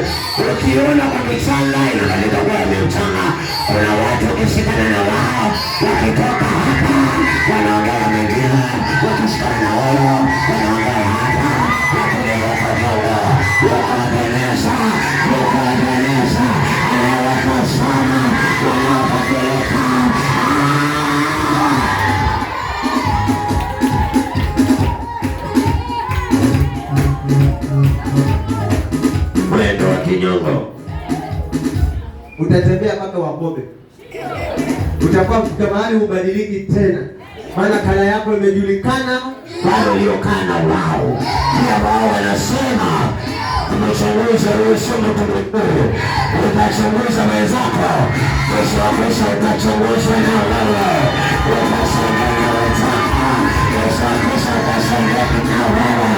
ukiona kwa michanga inabadilika kuwa mchanga. Kuna watu wakishikana na wao, wakitoka hapa wanaongea mengine, wakishikana na wao wanaongea hapa, wakileweka moyo, wakaendeleza, wakasoma, wanapeleka. Mwendo wa kinyongo. Utatembea mpaka wakobe. Utakuwa kufika mahali ubadiliki tena. Maana kala yako imejulikana. Wale waliokaa na wao, pia wao wanasema umechunguza wewe sio mtu mkuu. Utachunguza wenzako. Kesho utachunguzwa na wewe. Utasema na wenzako. Kesho utasema na wewe.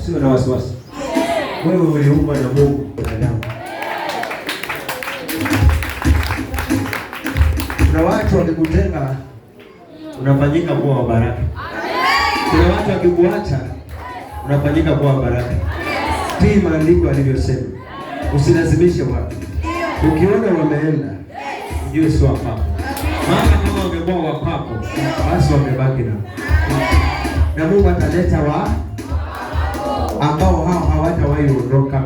Sio na wasiwasi. Wewe uliumbwa na Mungu binadamu. Kuna watu wakikutenga unafanyika kuwa wa baraka. Kuna watu wakikuacha unafanyika kuwa wa baraka. Tii maandiko alivyosema. Usilazimishe watu. Ukiona wameenda, ujue si wa kwako. Maana kama wangekuwa wa kwako, basi wamebaki na Mungu ataleta ambao hao hawatawahi ondoka.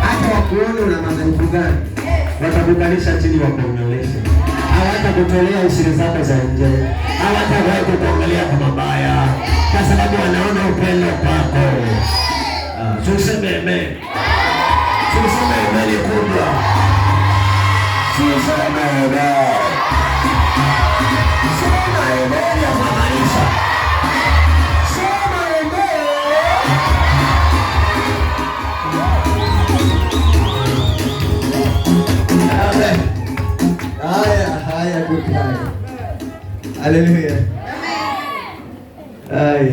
Hata wakuona una madhaifu gani, watakukalisha chini wakuonyeshe. Hawatakutolea siri zako za nje. Hawatawahi kukuangalia kwa mabaya, kwa sababu wanaona upendo kwako. Tuseme amen. Tuseme amen kubwa. Tuseme amen. Sema amen ya maisha. Haya kukaa. Haleluya. Ay.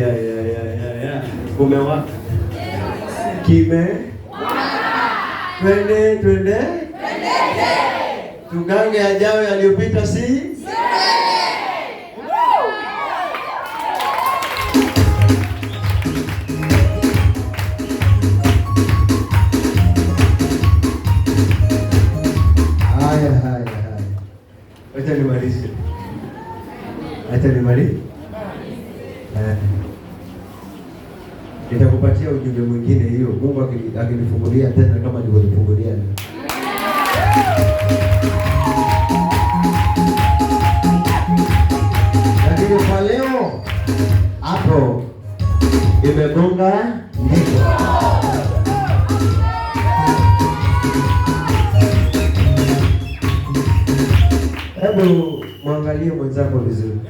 Kumewaka. Twende. Tugange yajayo yaliyopita si? Haya. Acha nimalize. Nitakupatia ujumbe mwingine hiyo. Mungu akinifungulia tena kama nilivyonifungulia. Lakini kwa leo hapo imegonga ndipo. Hebu mwangalie mwenzako vizuri.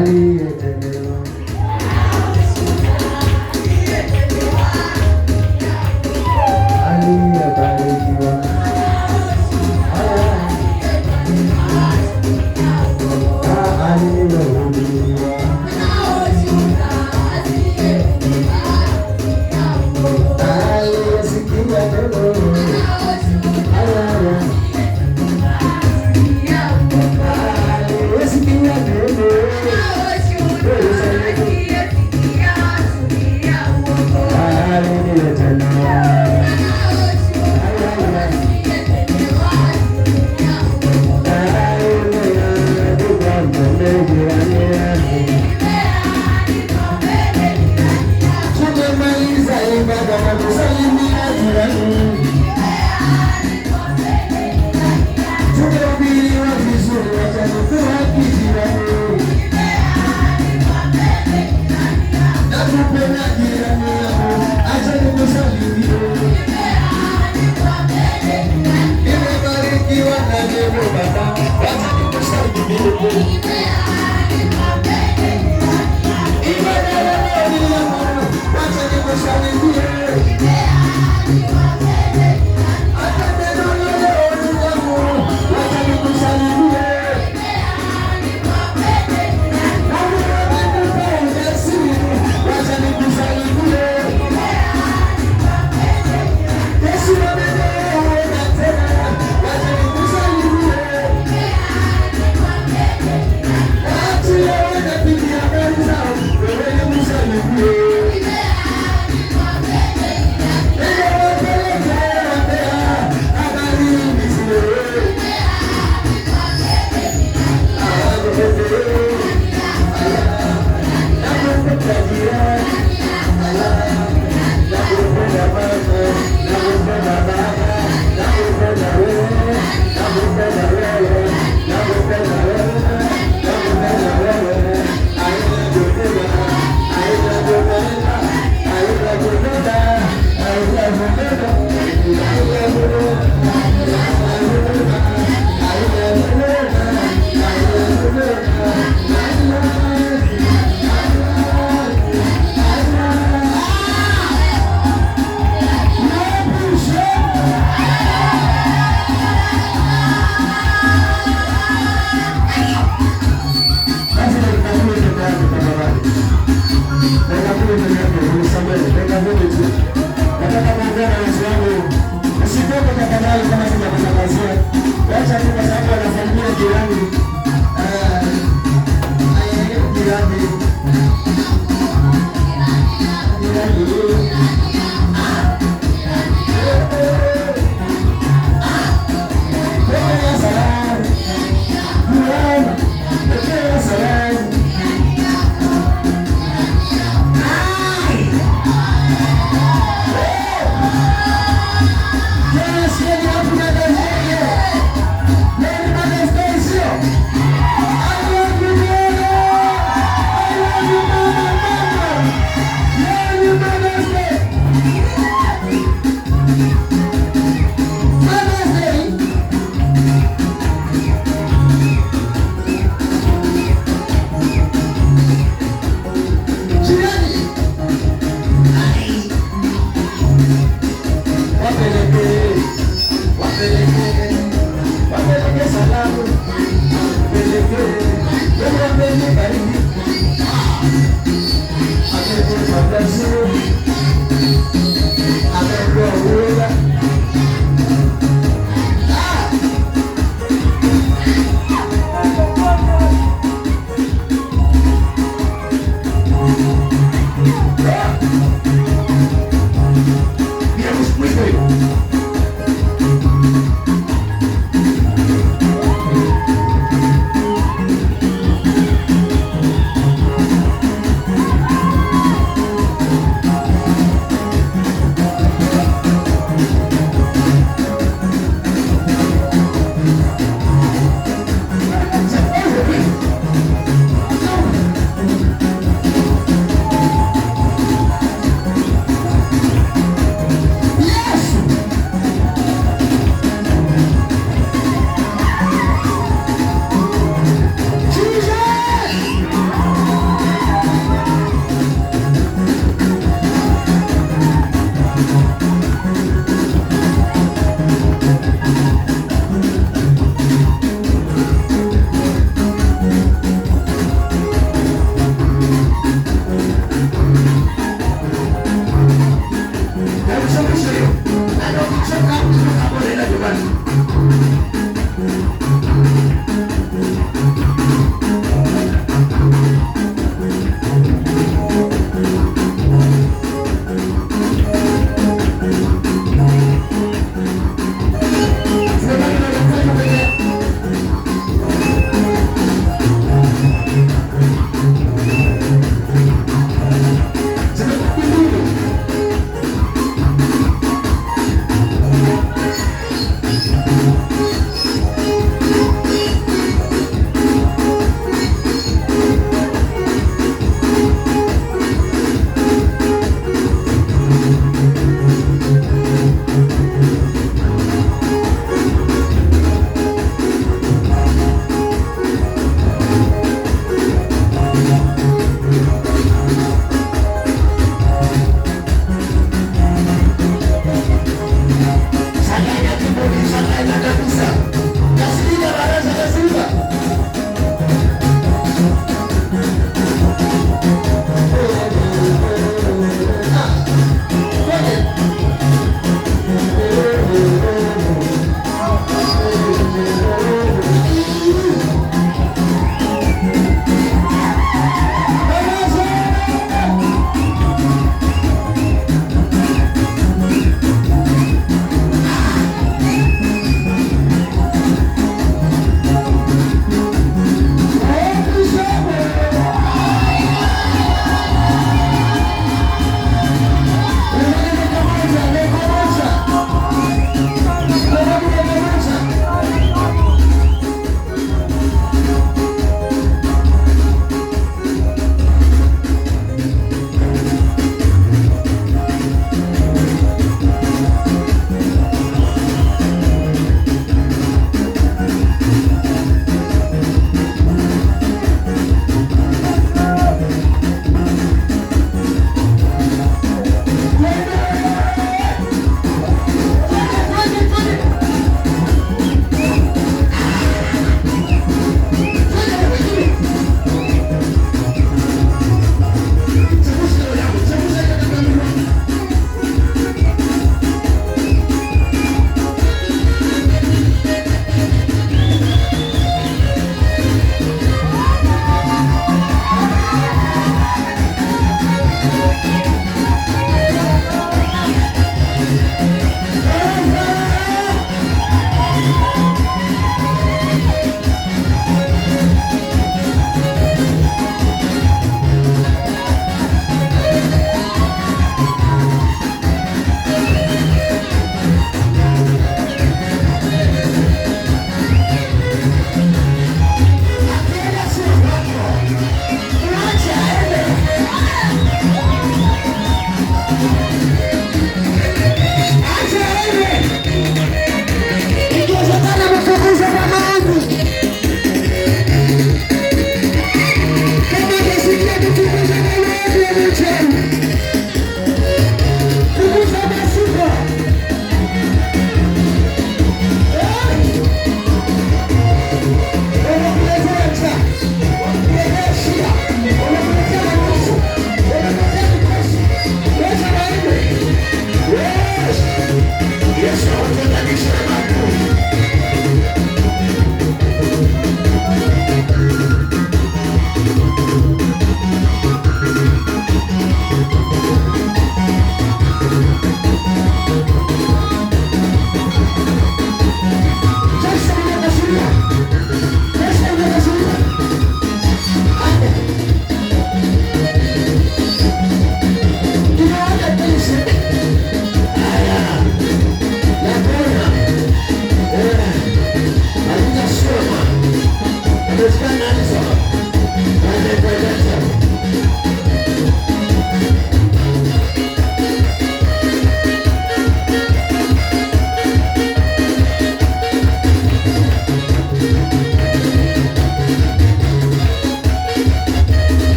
aliyetendewa. Aliyebarikiwa. Aliyehudumiwa. Aliyesikia neno. Aliyesikia neno.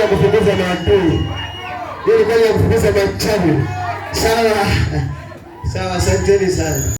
kufukuza maadui, ili kazi ya kufukuza machawi. Sawa, Sawa, asanteni sana.